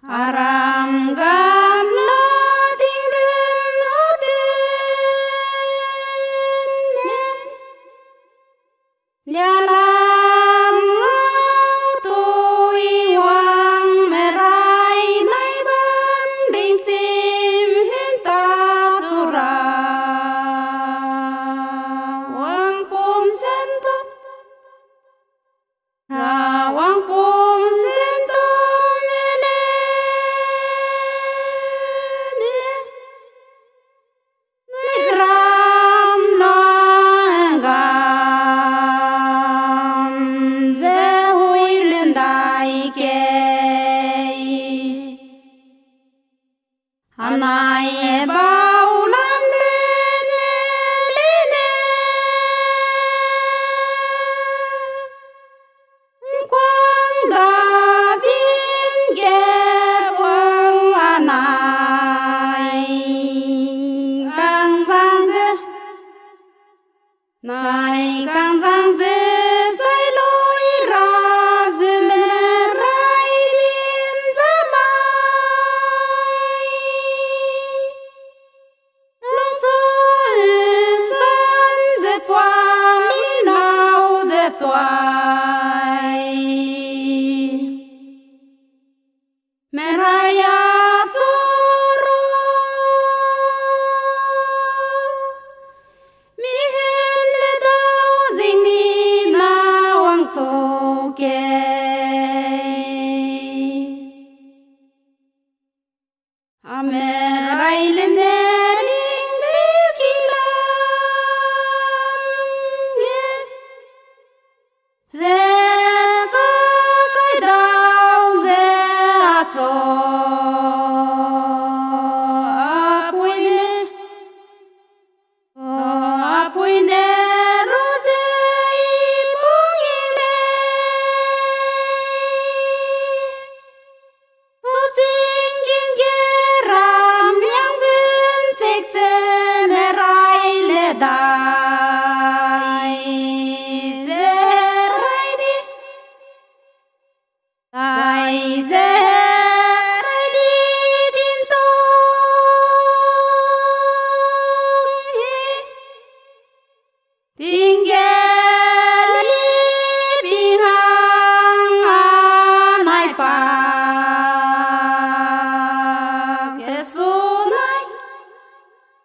aram gam lo ting rừng hô tên lia lam ngao tôi hoàng mẹ rai nay ban đình chim hiến ta chu ra wang pom sen tốt ra wang pom sen tốt nè ram lo gam dễ hui lên đại kê anai bao lam lên quang đà biên ghé quang anai càng giang dễ này càng giang dễ dây lối ra dễ mẹ rai biên dễ mai lông xôi san dễ qua lý nào dễ toài mẹ rai ya chu ru mi hen le dao ding ni na wang cho ke a mẹ rai lên nè ring đi kỳ re có cái đau về cho apui nè rose bung ile tu ting ging ge ram yang bin tek te me rai le dai ze rai di dai ze rai di din to ting ge li bi hang anai pa ke su nai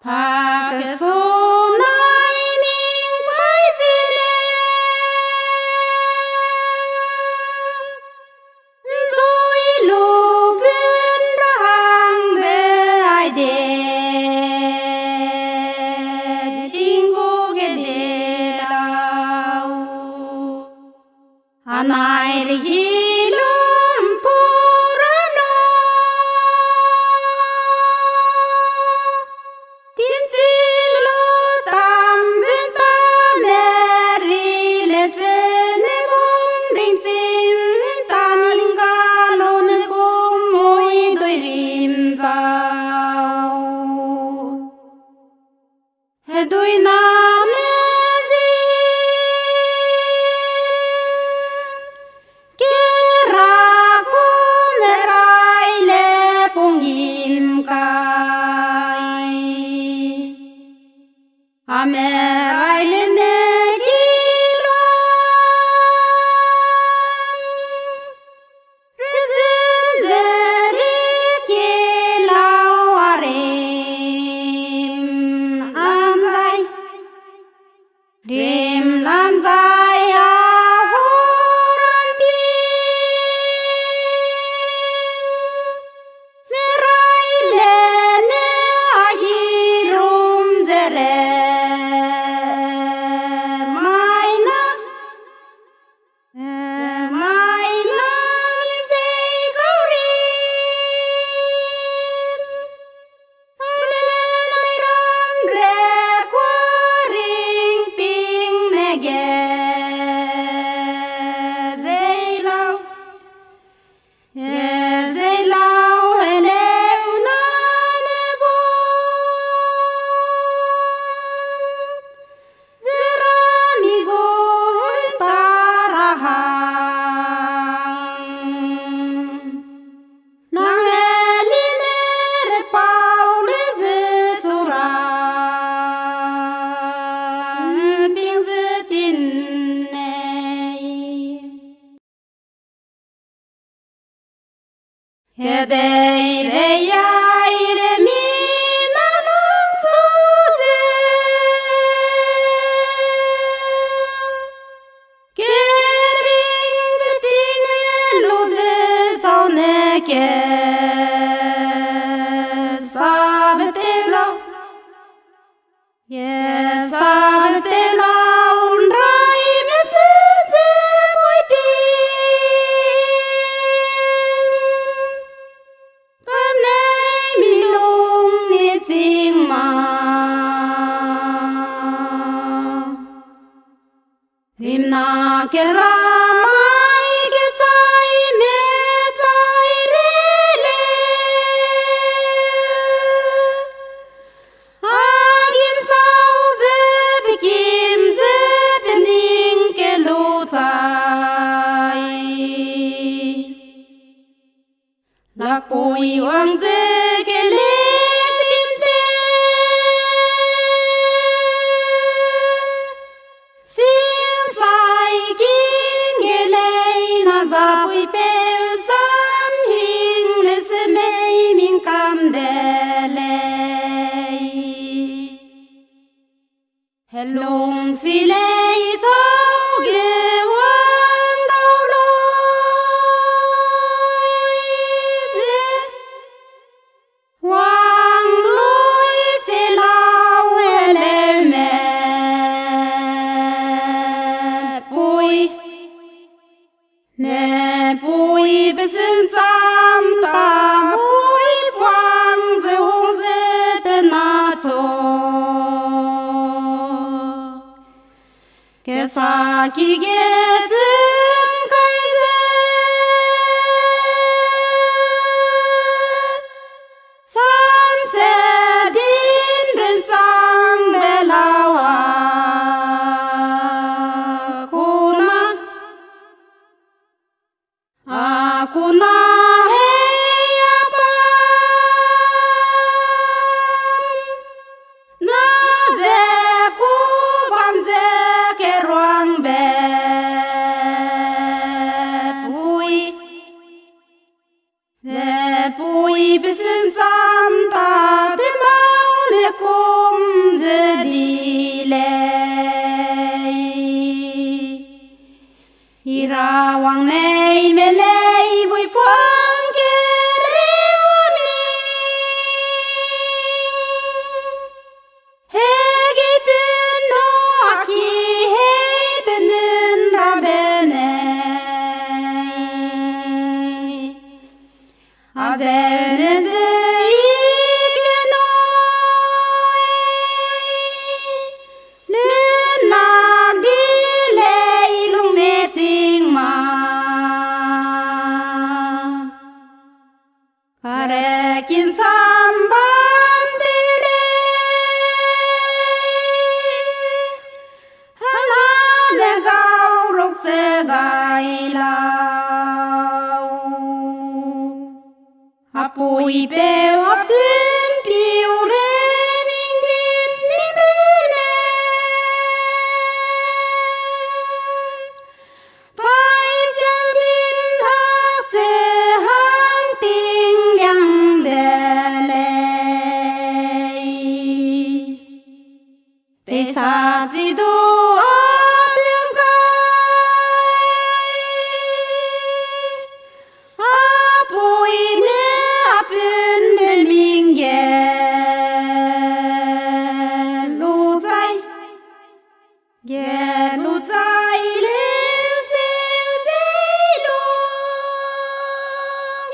pa ke su nai ning pai zile zui lu bin ra hang be ai de ding gu ge de dau anai ri hilum purano tim chil lo tam bin ta meri le se ne bom ring chim ta ning ga lo ne bom moi doi rim zau he doi na me zi ke peirei aire mina lungsuze kering tine luze zaune ke sabtelo ye sabtelo unrai betze poiti Rimna keramai ketai me tai rele Agin sau zeb kim zeb ning kelutai Lakpui wang ze kelek tinte Pui peu sam hing les mei min kam delei Helung si lei Teugai wan rau loi wang loi te lau heleu me pui Ne pui besen tam ta pui quang ze hong ze penato Ke sa ki ge zeng kai ze San se din ren zang belawa Aku na hei apam Na ze ku bam ze ke ruang be Pui Ze pui besen tam ta de mau ne kum ze dilei Ira wang nei melei vui puang ke rewami Hege beno aki he benen ra benai Azene ze ike noi Nenak dilei lung ne ting ma Karekin sambam dilei Haname gau rok se gai lau Apui peu apun piu re ming din nim rene Pai jang bin hak se hang ting liang delei Pesa zidu apun kai Apui ne apun belming ye lu zai leu seu zei lung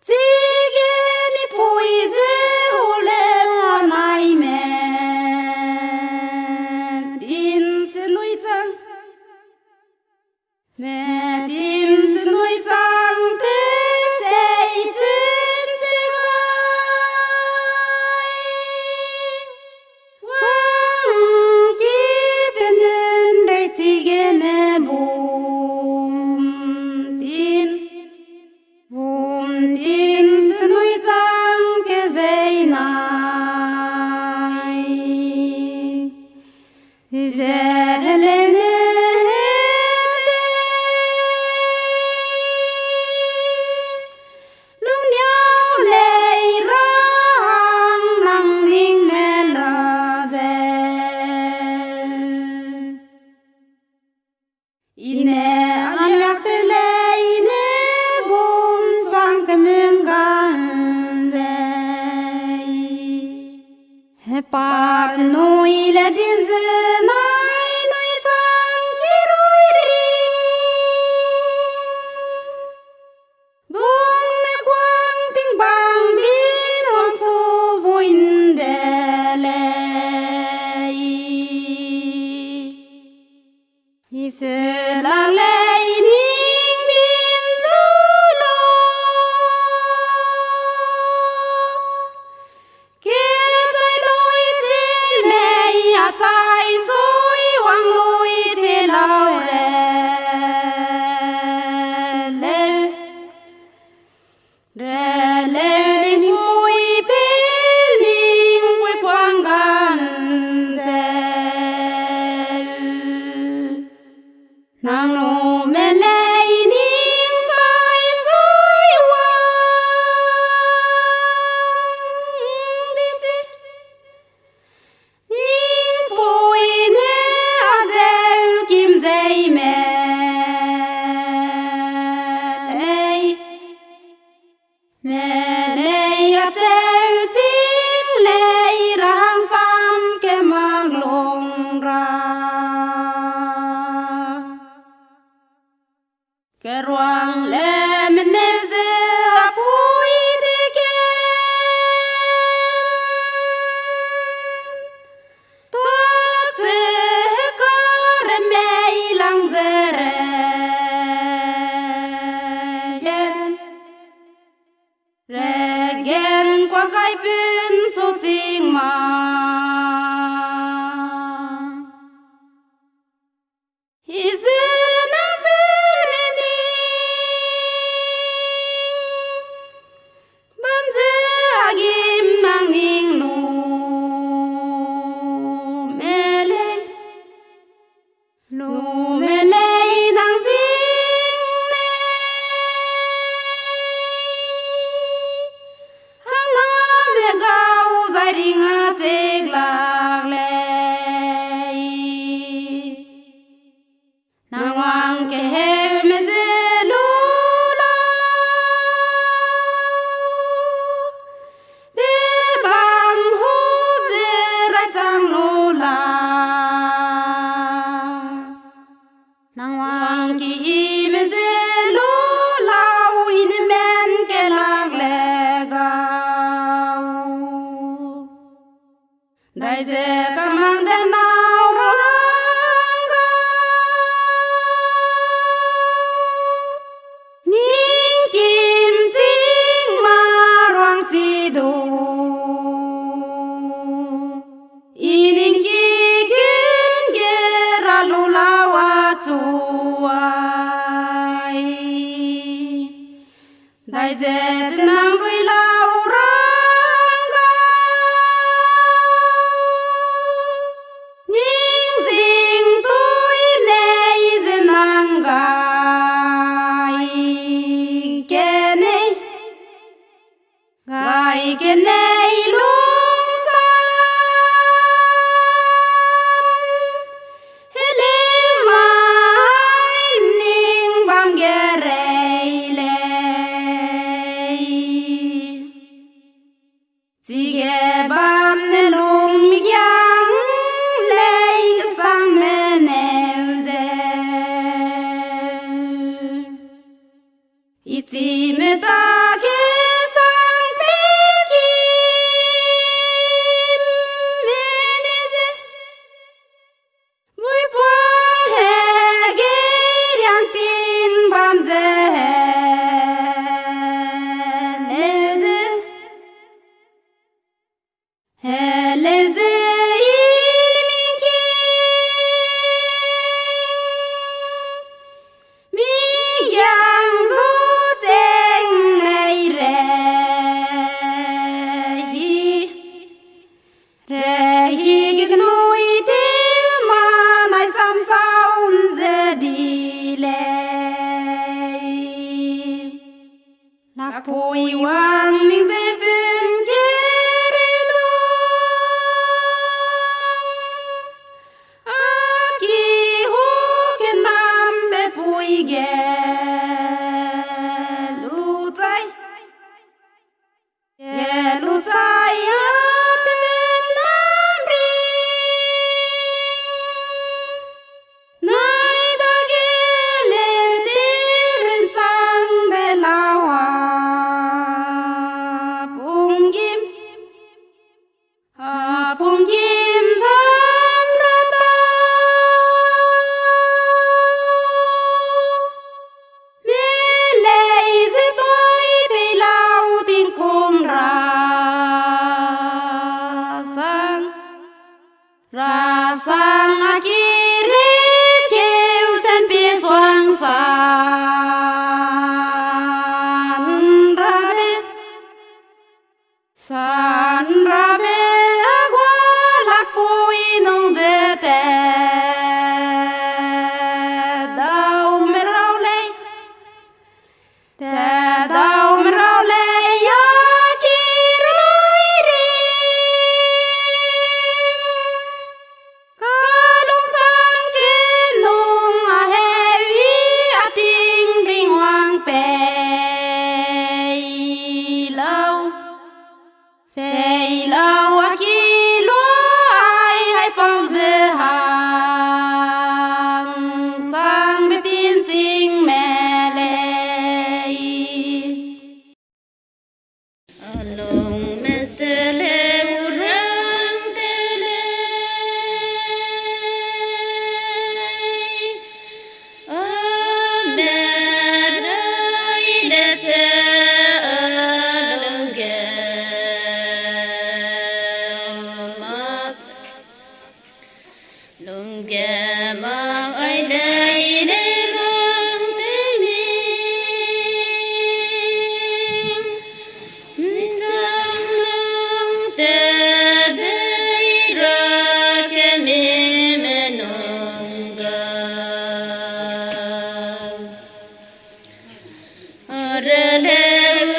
Zige ni pui ze ule anai men Din se nui zang Men din se nui zang te sei zin ze gai Wang ki benen rei zige ne bum din se nui zang ke zei nai Ze heleu ne ine alak telei ine bum sang kemengan dei par nui le din zenai nui tang kiroi ri bum ne quang ting bang bin on su buin de lei ife lang lei ning bin zu lo kia tai loi te mei a tai soi wang loi te lao re le ning mui pe ning mui quang gan se nang no me lei ning tai soi wang di ti ning pui ne a zeu kim dei me lei a zeu ting lei rang sam ke mang long ra ke ruang le mene ze apui de ke to ze ka re mei lang ze re gen qua kai pin so ting ma alung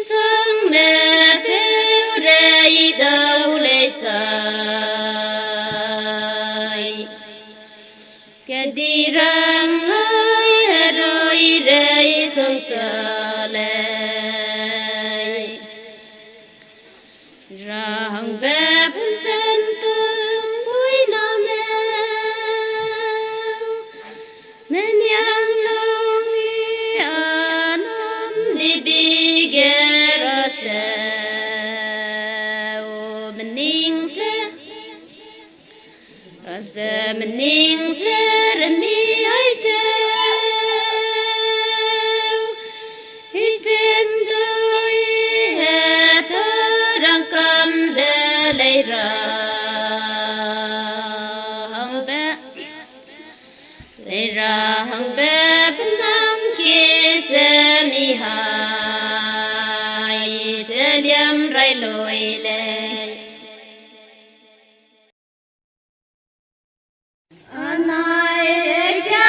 sông mẹ peirei đâu lấy sai cái đi răng ơi rồi đây sông sờ lệ răng bé sen tương vui nam men yang long anam di bege rasa mening se rasa mening se remi ai se hizen doi het rang kam belei ra hang be benam ki se mi hai se liam rai loi le anai ga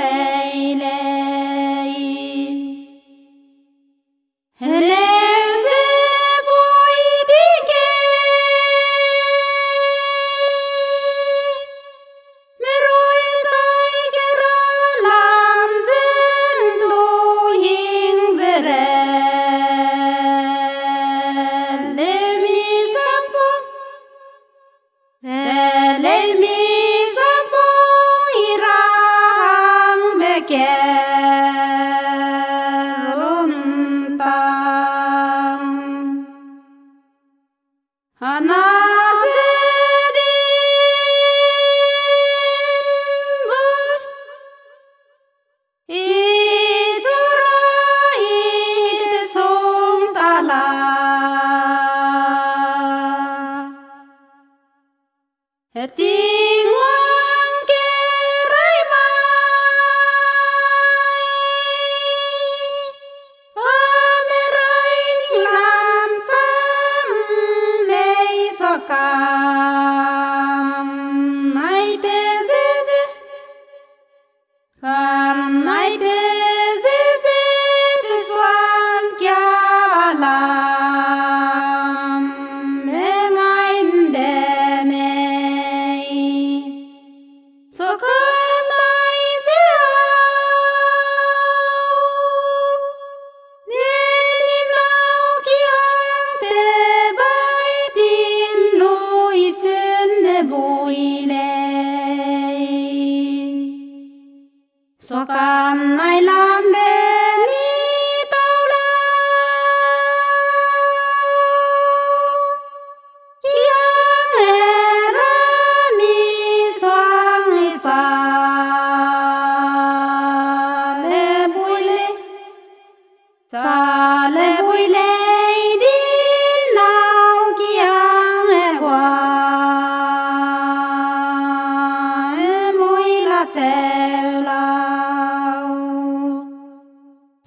Peirei Hãy subscribe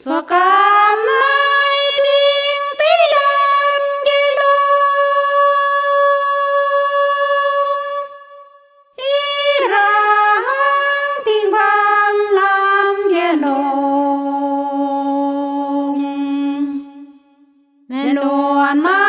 cho kênh Ghiền Mì Gõ để không bỏ lỡ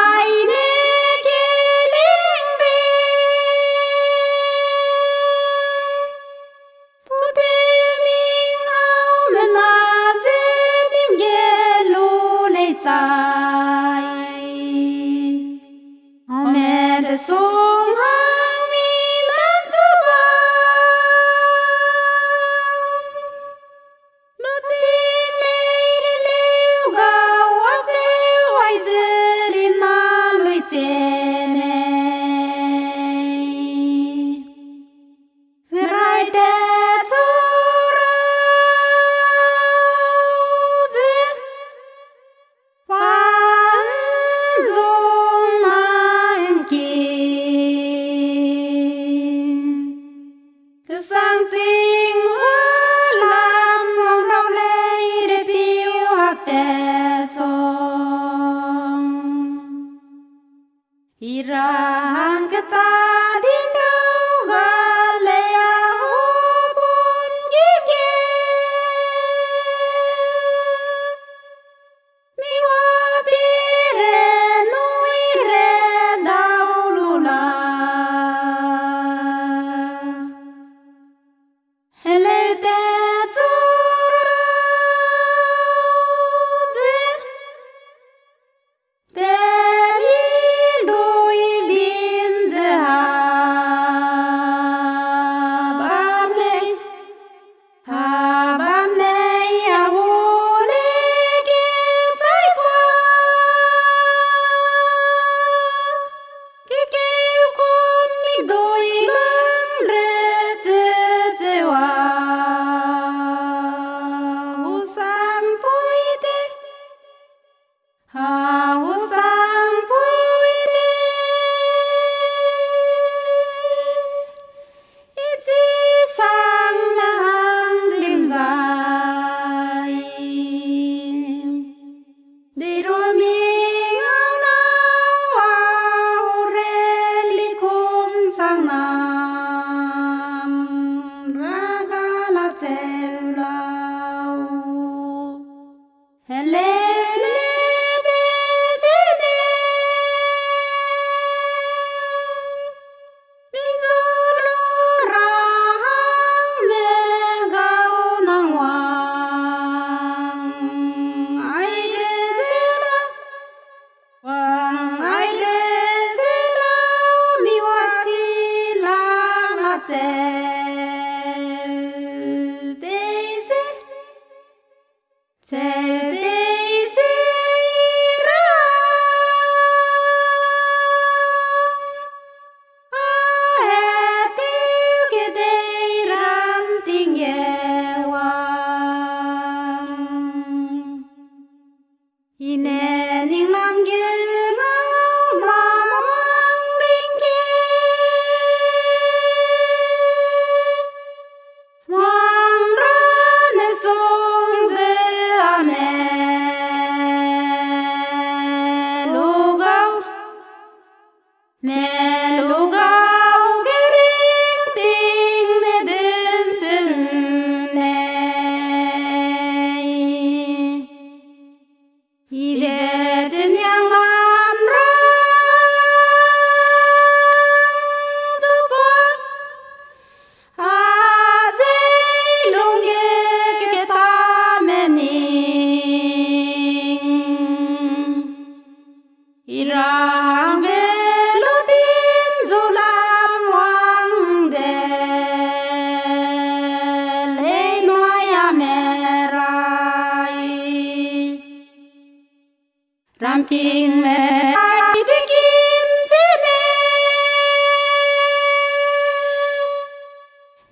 King mene bikin jene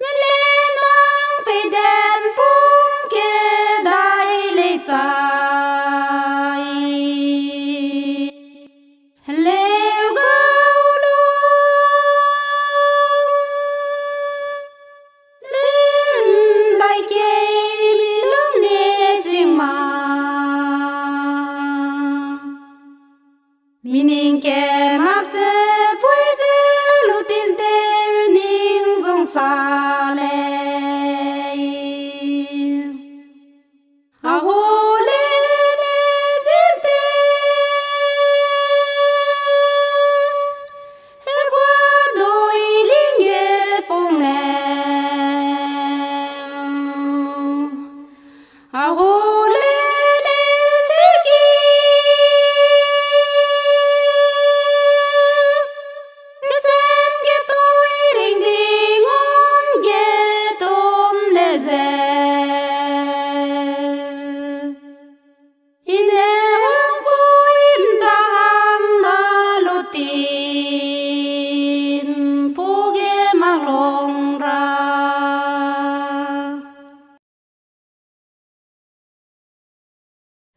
melen wang peiden pung ke dai le chai heleu gaulu len dai ke lung ne jing ma Mining ke makze peije lutin te ning zong sa le aho le ne jinte he kwa doi ling ye pong le aho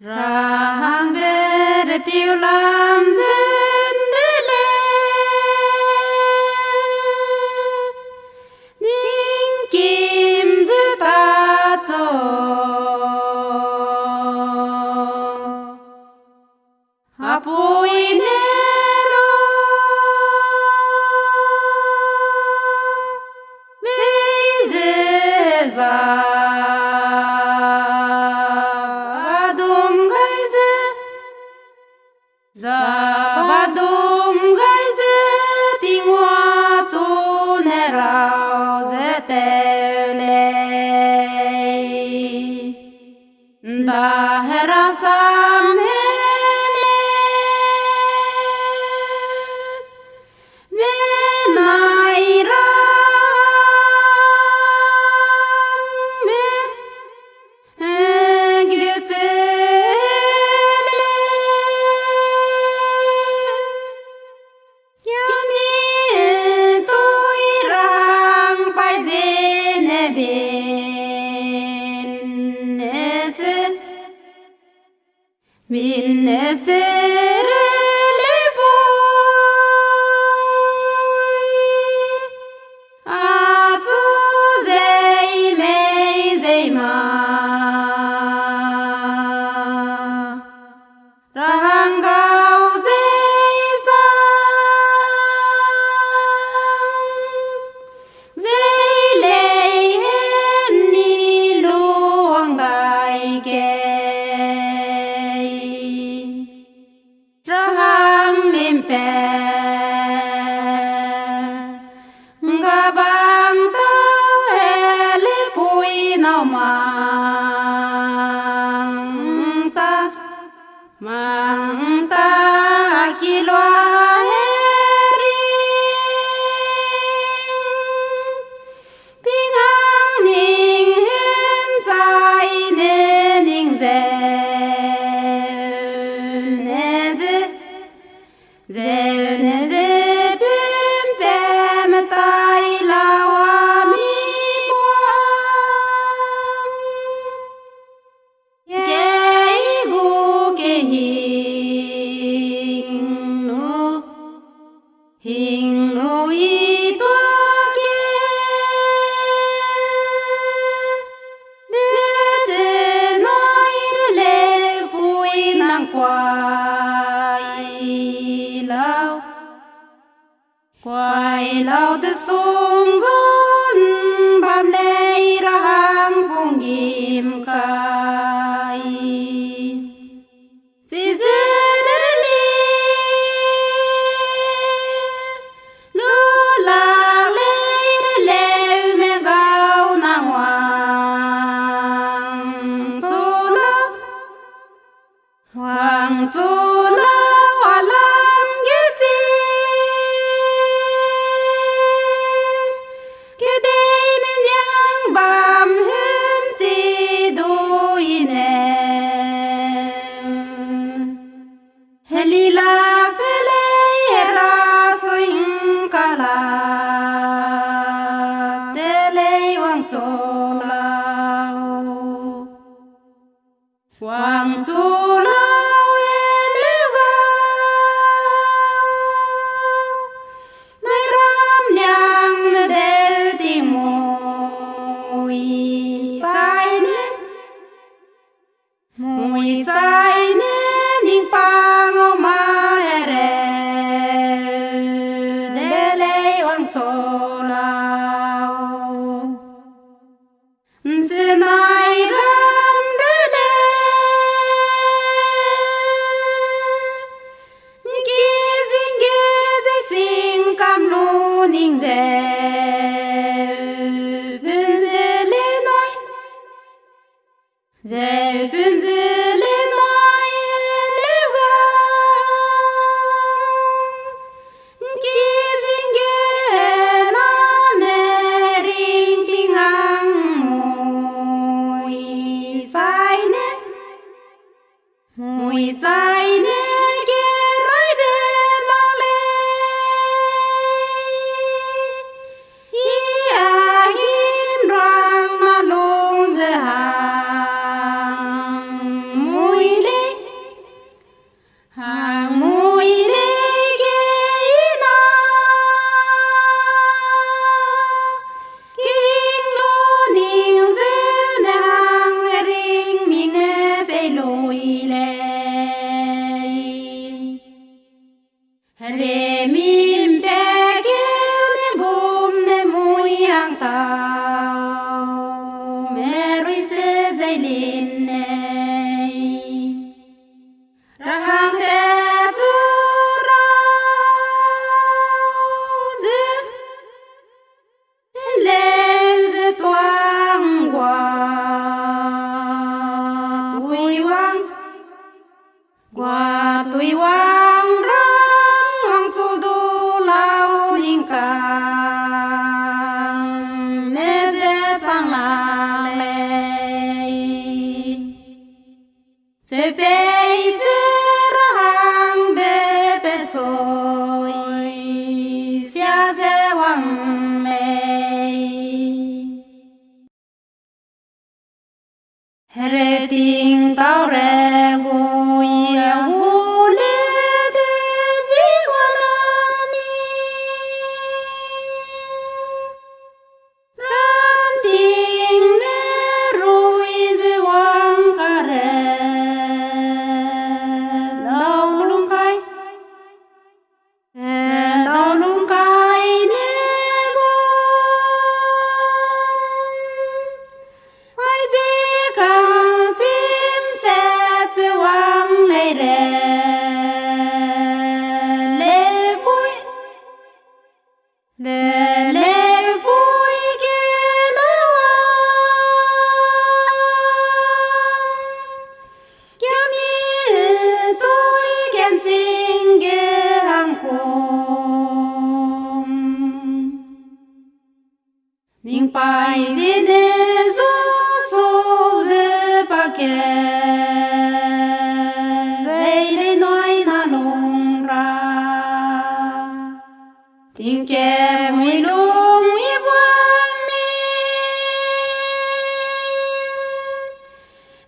Rahang bere piulam jendele ning kim juta cho Abuu nero beije za Zabadum gaise tingwa tu nerau zetelei da herasam hele benai mene sere le boy atu zei mei zei ma rahangau zei sang zei lei hen ni luang dai ke wangchang lưu nơi ram nhang đều tìm mùi trái nên những pa ngô ma hề để lấy wangchang lao xin ai ram để Ting tao re gui hu le de si wanani ran ting le rui ze wang ka re dau lung kai ne go ai ze ka Pai jene so ze pa ke le noi na long ra ting ke mui long i buang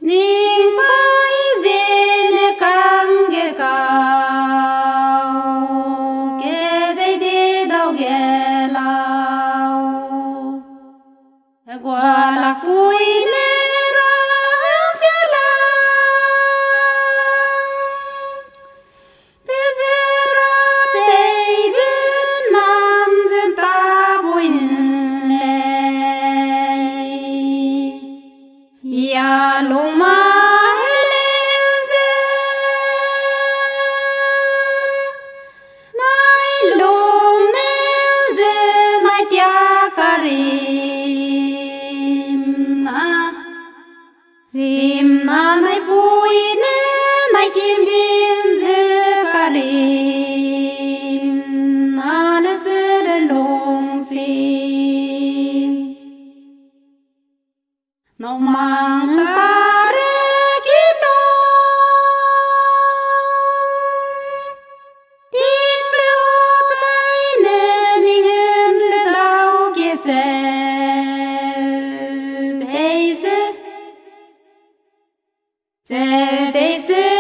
ning pai jene kang ge cao ke dei de dau ge qua lạc vui nê ra chia la bây giờ ra đây bên nam dân ta vui lệ ya lung ma Rim na nai pui ne nai kim din ze karim na na se long si no mang ta re kim no ting lưu tay ne mi ngân le đau kia ze Peirei